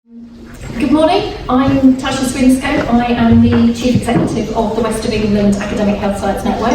Good morning, I'm Tasha Swinscoe. I am the Chief Executive of the West of England Academic Health Science Network,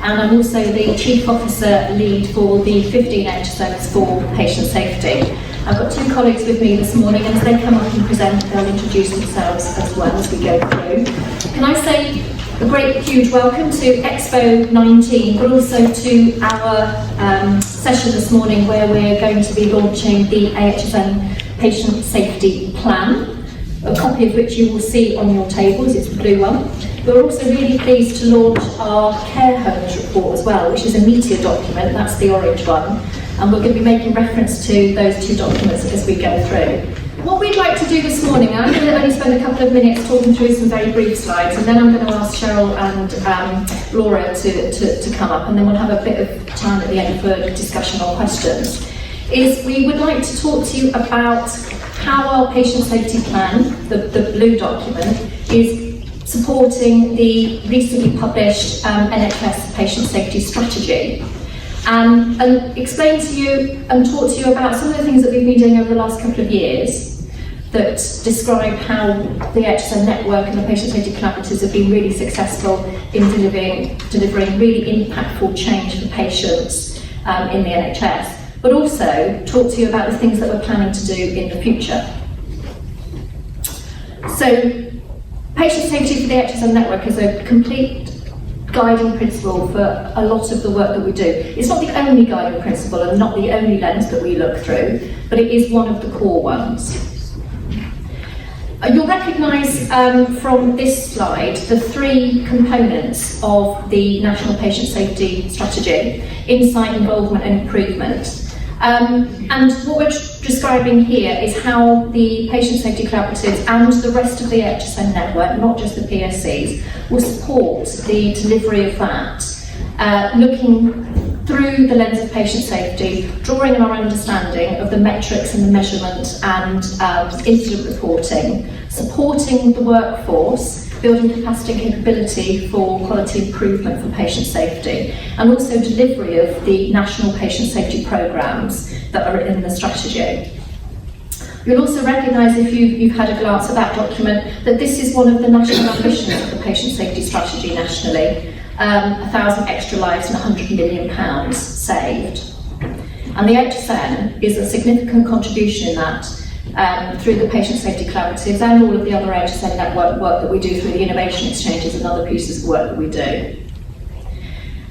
and I'm also the Chief Officer Lead for the 15 AHSNs for patient safety. I've got two colleagues with me this morning, and as they come up and present, they'll introduce themselves as well as we go through. Can I say a great huge welcome to Expo 19, but also to our session this morning where we're going to be launching the AHSN Patient Safety Plan, a copy of which you will see on your tables. It's the blue one. We're also really pleased to launch our care homes report as well, which is a meteor document. That's the orange one, and we're going to be making reference to those two documents as we go through. What we'd like to do this morning, I'm going to only spend a couple of minutes talking through some very brief slides, and then I'm going to ask Cheryl and Laura to come up, and then we'll have a bit of time at the end for discussion or questions. We would like to talk to you about how our patient safety plan, the blue document, is supporting the recently published NHS patient safety strategy, and explain to you and talk to you about some of the things that we've been doing over the last couple of years that describe how the AHSN network and the patient safety collaboratives have been really successful in delivering really impactful change for patients in the NHS. But also talk to you about the things that we're planning to do in the future. So, patient safety for the AHSN network is a complete guiding principle for a lot of the work that we do. It's not the only guiding principle and not the only lens that we look through, but it is one of the core ones. You'll recognise from this slide the three components of the National Patient Safety Strategy: insight, involvement and improvement. And what we're describing here is how the patient safety collaboratives and the rest of the AHSN network, not just the PSCs, will support the delivery of that, looking through the lens of patient safety, drawing on our understanding of the metrics and the measurement and incident reporting, supporting the workforce, building capacity and capability for quality improvement for patient safety, and also delivery of the national patient safety programmes that are in the strategy. You'll also recognise, if you've had a glance at that document, that this is one of the national ambitions of the patient safety strategy nationally. 1,000 extra lives and £100 million saved. And the AHSN is a significant contribution in that through the patient safety collaboratives and all of the other AHSN network work that we do through the innovation exchanges and other pieces of work that we do.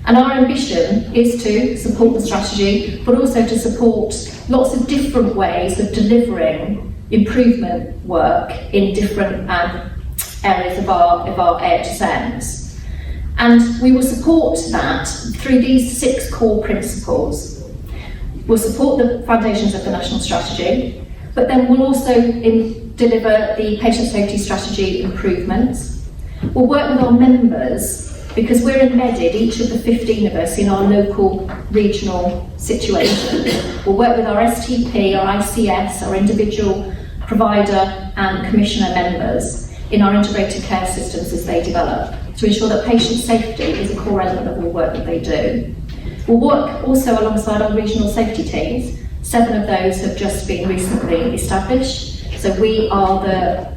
And our ambition is to support the strategy, but also to support lots of different ways of delivering improvement work in different areas of our AHSNs. And we will support that through these 6 core principles. We'll support the foundations of the national strategy, but then we'll also deliver the patient safety strategy improvements. We'll work with our members, because we're embedded, each of the 15 of us, in our local regional situations. We'll work with our STP, our ICS, our individual provider and commissioner members in our integrated care systems as they develop, to ensure that patient safety is a core element of all work that they do. We'll work also alongside our regional safety teams. 7 of those have just been recently established. So we are the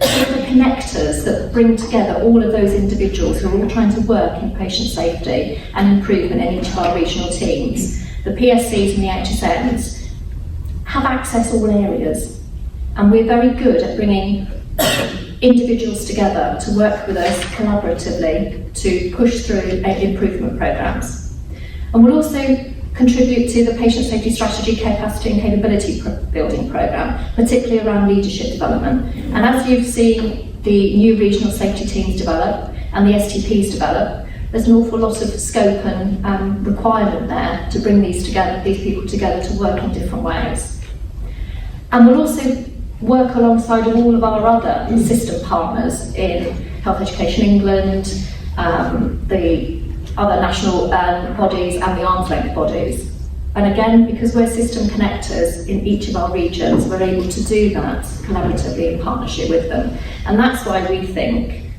connectors that bring together all of those individuals who are all trying to work in patient safety and improvement in each of our regional teams. The PSCs and the AHSNs have access all areas, and we're very good at bringing individuals together to work with us collaboratively to push through improvement programmes. And we'll also contribute to the patient safety strategy capacity and capability building programme, particularly around leadership development. And as you've seen the new regional safety teams develop and the STPs develop, there's an awful lot of scope and requirement there to bring these people together to work in different ways. And we'll also work alongside all of our other system partners in Health Education England, the other national bodies and the arm's length bodies. And again, because we're system connectors in each of our regions, we're able to do that collaboratively in partnership with them. And that's why we think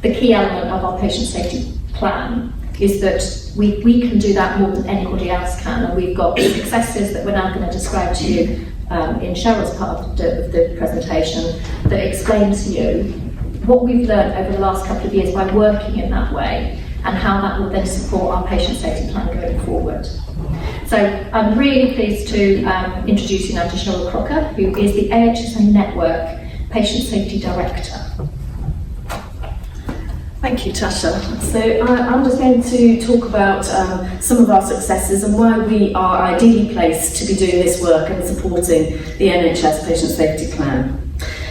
the key element of our patient safety plan is that we can do that more than anybody else can, and we've got successes that we're now going to describe to you in Cheryl's part of the presentation that explain to you what we've learned over the last couple of years by working in that way, and how that will then support our patient safety plan going forward. So I'm really pleased to introduce you now to Cheryl Crocker, who is the AHSN Network Patient Safety Director. Thank you, Tasha. So I'm just going to talk about some of our successes and why we are ideally placed to be doing this work and supporting the NHS Patient Safety Plan.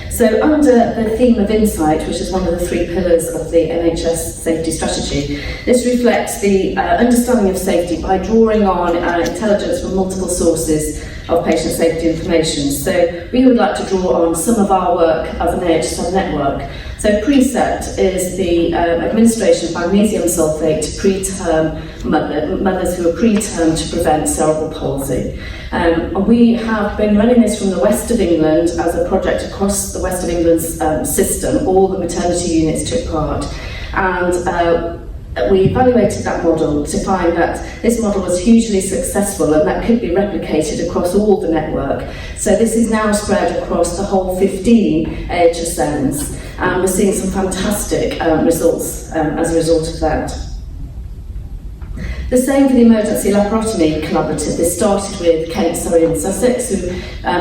So under the theme of insight, which is one of the 3 pillars of the NHS safety strategy, this reflects the understanding of safety by drawing on intelligence from multiple sources of patient safety information. So we would like to draw on some of our work as an AHSN network. So PRECEPT is the administration of magnesium sulfate to preterm mothers who are preterm to prevent cerebral palsy. And we have been running this from the West of England as a project across the West of England's system. All the maternity units took part, and we evaluated that model to find that this model was hugely successful and that could be replicated across all the network. So this is now spread across the whole 15 AHSNs, and we're seeing some fantastic results as a result of that. The same for the Emergency Laparotomy Collaborative. This started with Kent, Surrey and Sussex, who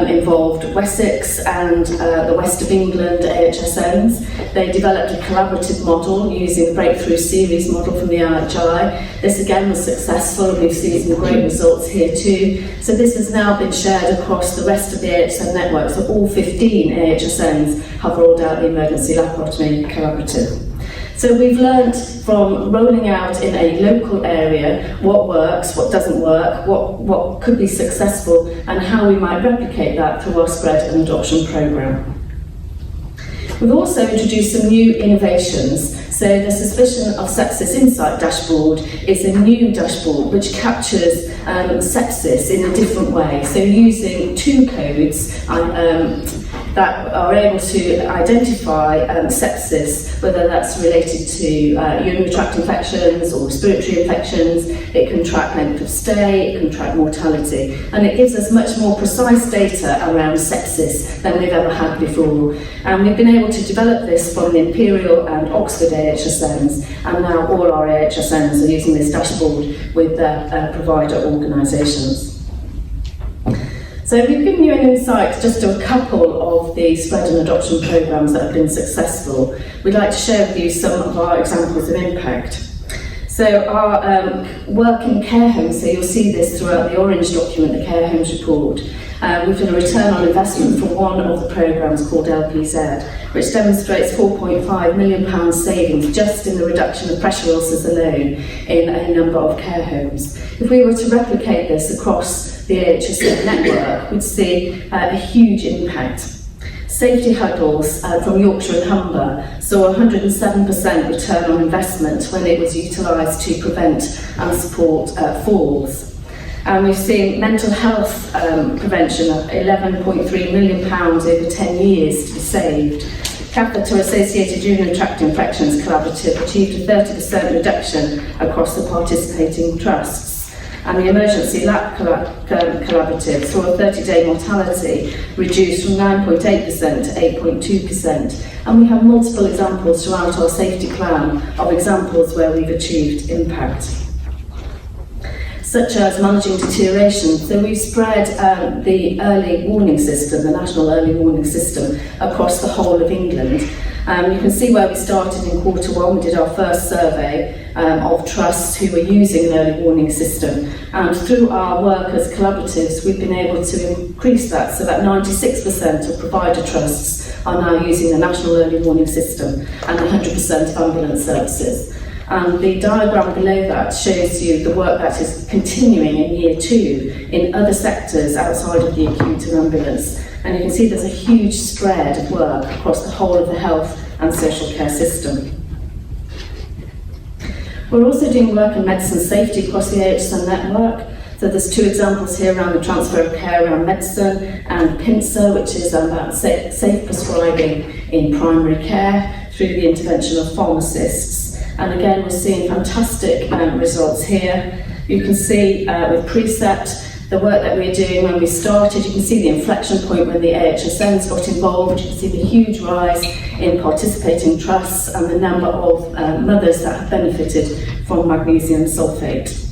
involved Wessex and the West of England AHSNs. They developed a collaborative model using the Breakthrough Series model from the RHI. This again was successful, and we've seen some great results here too. So this has now been shared across the rest of the AHSN network, so all 15 AHSNs have rolled out the Emergency Laparotomy Collaborative. So we've learned from rolling out in a local area what works, what doesn't work, what could be successful, and how we might replicate that through our spread and adoption programme. We've also introduced some new innovations. So the Suspicion of Sepsis Insight dashboard is a new dashboard which captures sepsis in a different way. So using 2 codes that are able to identify sepsis, whether that's related to urinary tract infections or respiratory infections. It can track length of stay, it can track mortality, and it gives us much more precise data around sepsis than we've ever had before. And we've been able to develop this from the Imperial and Oxford AHSNs, and now all our AHSNs are using this dashboard with their provider organisations. So we've given you an insight just to a couple of the spread and adoption programmes that have been successful. We'd like to share with you some of our examples of impact. So our work in care homes, so you'll see this throughout the orange document, the care homes report. We've done a return on investment for one of the programmes called LPS Ed, which demonstrates £4.5 million savings just in the reduction of pressure ulcers alone in a number of care homes. If we were to replicate this across the AHSN network, we'd see a huge impact. Safety huddles from Yorkshire and Humber saw 107% return on investment when it was utilised to prevent and support falls. And we've seen mental health prevention of £11.3 million over 10 years to be saved. Catheter-associated urinary tract infections collaborative achieved a 30% reduction across the participating trusts. And the Emergency Lap Collaborative saw a 30-day mortality reduced from 9.8% to 8.2%. And we have multiple examples throughout our safety plan of examples where we've achieved impact, such as managing deterioration. So we've spread the early warning system, the National Early Warning System, across the whole of England. You can see where we started in Q1. We did our first survey of trusts who were using an early warning system, and through our work as collaboratives we've been able to increase that so that 96% of provider trusts are now using the National Early Warning System and 100% of ambulance services. And the diagram below that shows you the work that is continuing in year 2 in other sectors outside of the acute and ambulance. And you can see there's a huge spread of work across the whole of the health and social care system. We're also doing work in medicine safety across the AHSN network. So there's 2 examples here around the transfer of care around medicine, and PINSA, which is about safe prescribing in primary care through the intervention of pharmacists. And again, we're seeing fantastic results here. You can see with PRECEPT the work that we're doing when we started. You can see the inflection point when the AHSNs got involved. You can see the huge rise in participating trusts and the number of mothers that have benefited from magnesium sulfate.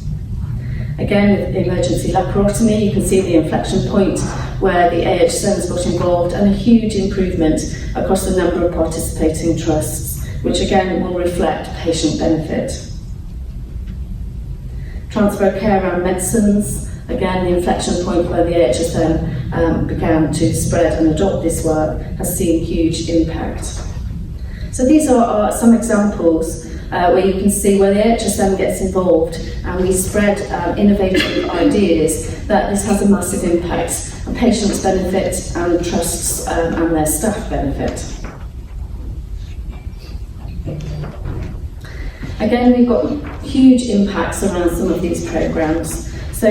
Again, with emergency laparotomy, you can see the inflection point where the AHSNs got involved, and a huge improvement across the number of participating trusts, which again will reflect patient benefit. Transfer of care around medicines, again the inflection point where the AHSN began to spread and adopt this work has seen huge impact. So these are some examples where you can see where the AHSN gets involved and we spread innovative ideas, that this has a massive impact, and patients benefit and trusts and their staff benefit. Again, we've got huge impacts around some of these programmes. So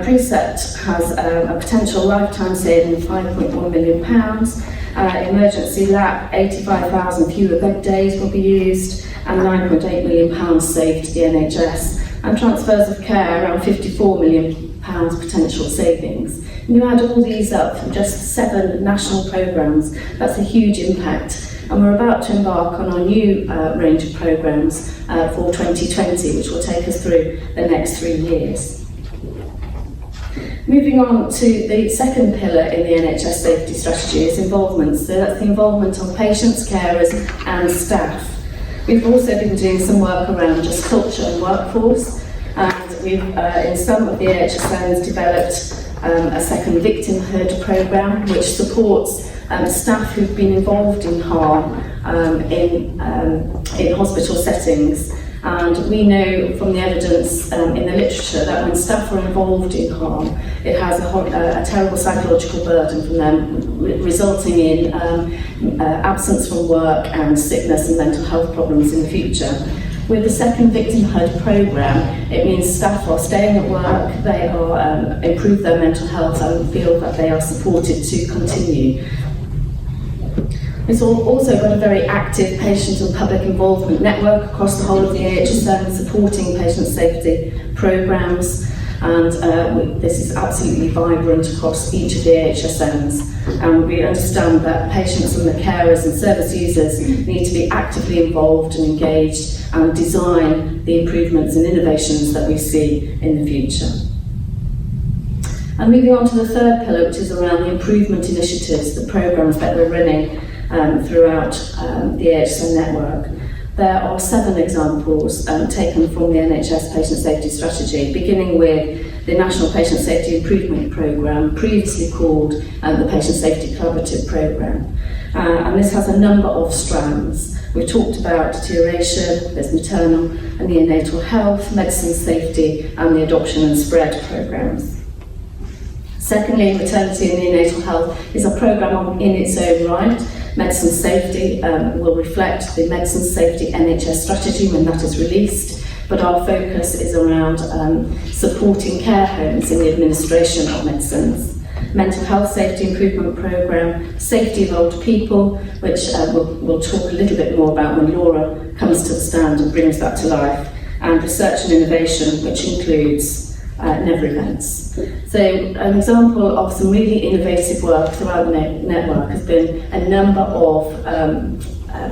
Precept has a potential lifetime saving of £5.1 million. Emergency lap, 85,000 fewer bed days will be used, and £9.8 million saved to the NHS. And transfers of care, around £54 million potential savings. And you add all these up from just 7 national programmes, that's a huge impact. And we're about to embark on our new range of programmes for 2020, which will take us through the next 3 years. Moving on to the second pillar in the NHS safety strategy is involvement. So that's the involvement of patients, carers and staff. We've also been doing some work around just culture and workforce, and we've in some of the AHSNs developed a second victimhood programme which supports staff who've been involved in harm in hospital settings. And we know from the evidence in the literature that when staff are involved in harm, it has a terrible psychological burden from them, resulting in absence from work and sickness and mental health problems in the future. With the second victimhood programme, it means staff are staying at work, they are improve their mental health and feel that they are supported to continue. It's also got a very active patient and public involvement network across the whole of the AHSN, supporting patient safety programmes, and this is absolutely vibrant across each of the AHSNs. And we understand that patients and the carers and service users need to be actively involved and engaged and design the improvements and innovations that we see in the future. And moving on to the third pillar, which is around the improvement initiatives, the programmes that we're running throughout the AHSN network. There are 7 examples taken from the NHS Patient Safety Strategy, beginning with the National Patient Safety Improvement Programme, previously called the Patient Safety Collaborative Programme. And this has a number of strands. We've talked about deterioration, there's maternal and neonatal health, medicine safety, and the adoption and spread programmes. Secondly, maternity and neonatal health is a programme in its own right. Medicine safety will reflect the medicine safety NHS strategy when that is released, but our focus is around supporting care homes in the administration of medicines. Mental health safety improvement programme, safety of older people, which we'll talk a little bit more about when Laura comes to the stand and brings that to life, and research and innovation, which includes never events. So an example of some really innovative work throughout the network has been a number of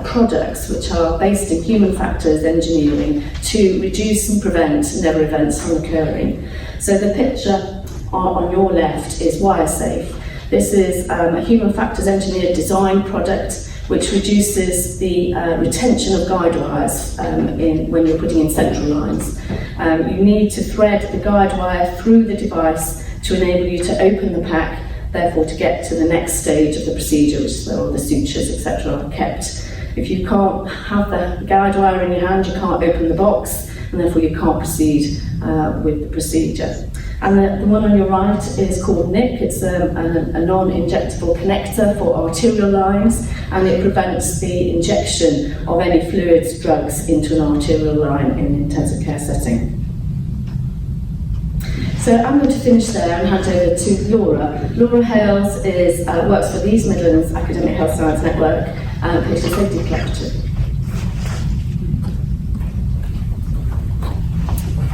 products which are based in human factors engineering to reduce and prevent never events from occurring. So the picture on your left is WireSafe. This is a human factors engineered design product which reduces the retention of guide wires when you're putting in central lines. You need to thread the guide wire through the device to enable you to open the pack, therefore to get to the next stage of the procedure, which is where all the sutures, etc. are kept. If you can't have the guide wire in your hand, you can't open the box, and therefore you can't proceed with the procedure. And the one on your right is called NIC. It's a non-injectable connector for arterial lines, and it prevents the injection of any fluids, drugs into an arterial line in an intensive care setting. So I'm going to finish there and hand over to Laura. Laura Hales works for the East Midlands Academic Health Science Network and Patient Safety Collaborative.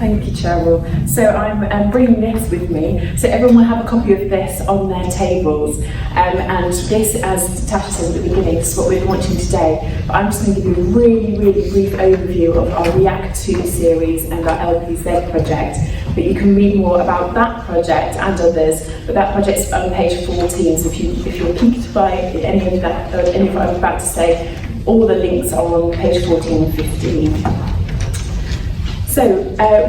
Thank you, Cheryl. So I'm bringing this with me, so everyone will have a copy of this on their tables. And this, as Tasha said at the beginning, is what we're launching today. But I'm just going to give you a really, really brief overview of our React 2 series and our LPS project. But you can read more about that project and others. But that project's on page 14. So if you're piqued by any of that, or any of what I'm about to say, all the links are on page 14 and 15. So,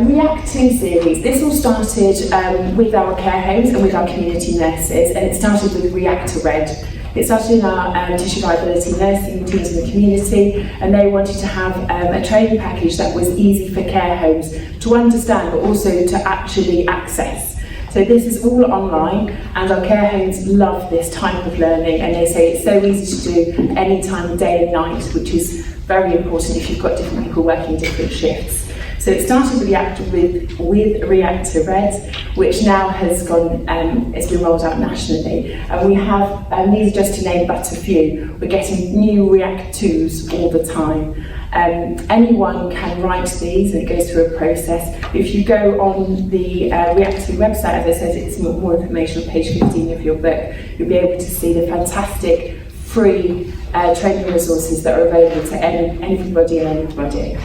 React 2 series, this all started with our care homes and with our community nurses, and it started with Reactive Ed. It started in our tissue viability nursing teams in the community, and they wanted to have a training package that was easy for care homes to understand, but also to actually access. So this is all online, and our care homes love this type of learning, and they say it's so easy to do any time of day and night, which is very important if you've got different people working different shifts. So it started with Reactive Ed, which now has gone, it's been rolled out nationally. And we have, these are just to name but a few, we're getting new React 2s all the time. Anyone can write these, and it goes through a process. If you go on the React 2 website, as I said, it's more information on page 15 of your book, you'll be able to see the fantastic free training resources that are available to anybody and anybody.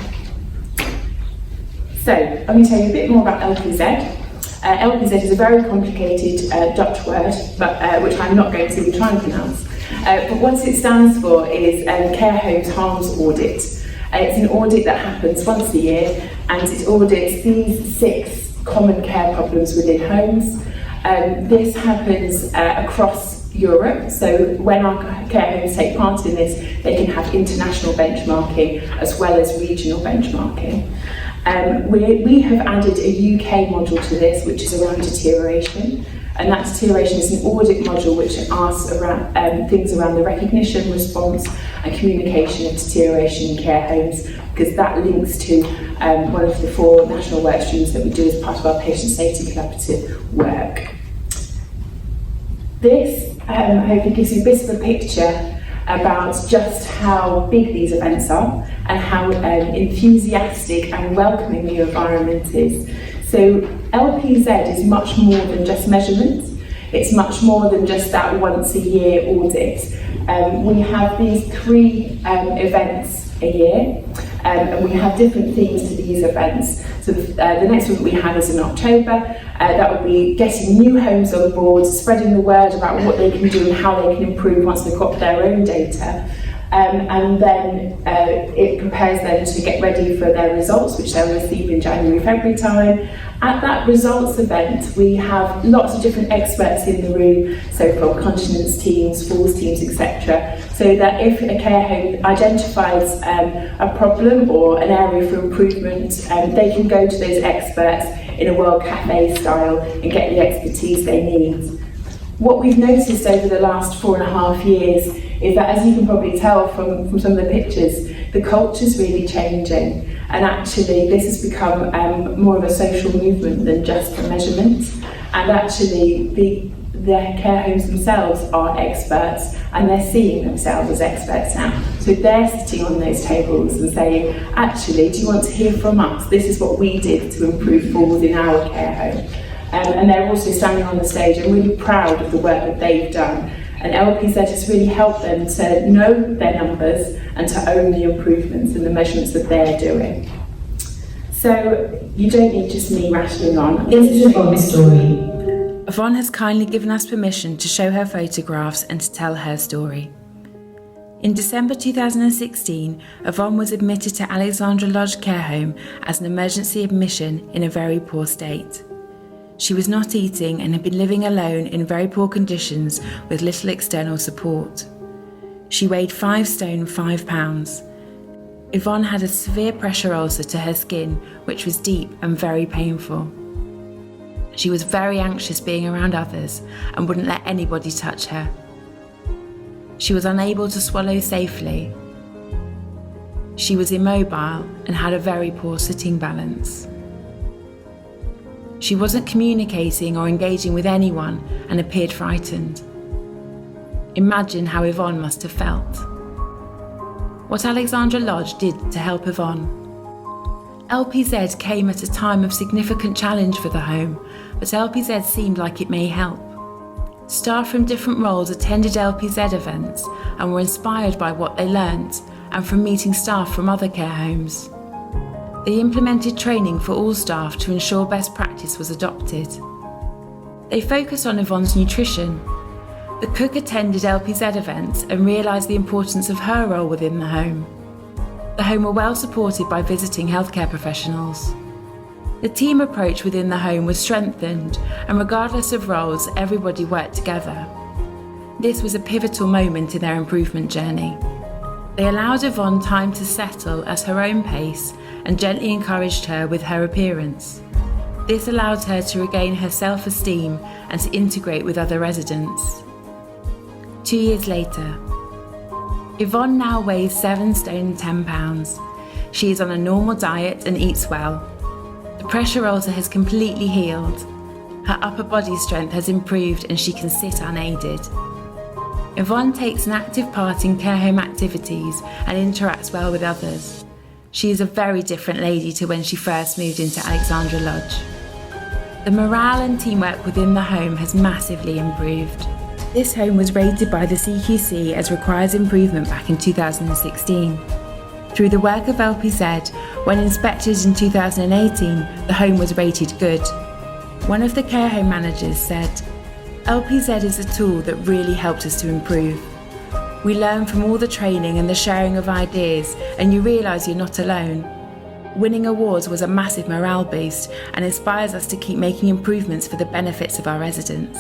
So, I'm going to tell you a bit more about LPS Ed. LPS Ed is a very complicated Dutch word, but which I'm not going to try and pronounce. But what it stands for is Care Homes Harms Audit. It's an audit that happens once a year, and it audits these 6 common care problems within homes. This happens across Europe, so when our care homes take part in this, they can have international benchmarking as well as regional benchmarking. We have added a UK module to this, which is around deterioration, and that deterioration is an audit module which asks around things around the recognition, response and communication of deterioration in care homes, because that links to one of the 4 national work streams that we do as part of our patient safety collaborative work. This hopefully gives you a bit of a picture about just how big these events are and how enthusiastic and welcoming the environment is. So LPS Ed is much more than just measurements. It's much more than just that once a year audit. We have these 3 events a year, and we have different themes to these events. So the next one we have is in October. That will be getting new homes on board, spreading the word about what they can do and how they can improve once they've got their own data. And then it prepares them to get ready for their results, which they'll receive in January, February time. At that results event, we have lots of different experts in the room, so from continence teams, falls teams, etc. So that if a care home identifies a problem or an area for improvement, they can go to those experts in a World Cafe style and get the expertise they need. What we've noticed over the last 4.5 years is that, as you can probably tell from some of the pictures, the culture's really changing, and actually this has become more of a social movement than just a measurement, and actually the care homes themselves are experts, and they're seeing themselves as experts now. So they're sitting on those tables and saying, actually, do you want to hear from us? This is what we did to improve falls in our care home. And they're also standing on the stage and really proud of the work that they've done. And LPS Ed has really helped them to know their numbers and to own the improvements and the measurements that they're doing. So you don't need just me rattling on. This is Yvonne's story. Yvonne has kindly given us permission to show her photographs and to tell her story. In December 2016, Yvonne was admitted to Alexandra Lodge Care Home as an emergency admission in a very poor state. She was not eating and had been living alone in very poor conditions with little external support. She weighed 5 stone 5 pounds. Yvonne had a severe pressure ulcer to her skin, which was deep and very painful. She was very anxious being around others and wouldn't let anybody touch her. She was unable to swallow safely. She was immobile and had a very poor sitting balance. She wasn't communicating or engaging with anyone and appeared frightened. Imagine how Yvonne must have felt. What Alexandra Lodge did to help Yvonne. LPS Ed came at a time of significant challenge for the home, but LPS Ed seemed like it may help. Staff from different roles attended LPS Ed events and were inspired by what they learnt and from meeting staff from other care homes. They implemented training for all staff to ensure best practice was adopted. They focused on Yvonne's nutrition. The cook attended LPS Ed events and realised the importance of her role within the home. The home were well supported by visiting healthcare professionals. The team approach within the home was strengthened, and regardless of roles, everybody worked together. This was a pivotal moment in their improvement journey. They allowed Yvonne time to settle at her own pace and gently encouraged her with her appearance. This allowed her to regain her self-esteem and to integrate with other residents. 2 years later, Yvonne now weighs 7 stone and 10 pounds. She is on a normal diet and eats well. The pressure ulcer has completely healed. Her upper body strength has improved and she can sit unaided. Yvonne takes an active part in care home activities and interacts well with others. She is a very different lady to when she first moved into Alexandra Lodge. The morale and teamwork within the home has massively improved. This home was rated by the CQC as requires improvement back in 2016. Through the work of LPS Ed, when inspected in 2018, the home was rated good. One of the care home managers said, "LPS Ed is a tool that really helped us to improve. We learn from all the training and the sharing of ideas, and you realise you're not alone. Winning awards was a massive morale boost and inspires us to keep making improvements for the benefits of our residents."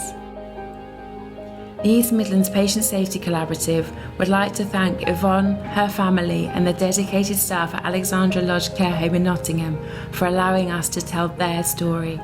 The East Midlands Patient Safety Collaborative would like to thank Yvonne, her family and the dedicated staff at Alexandra Lodge Care Home in Nottingham for allowing us to tell their story.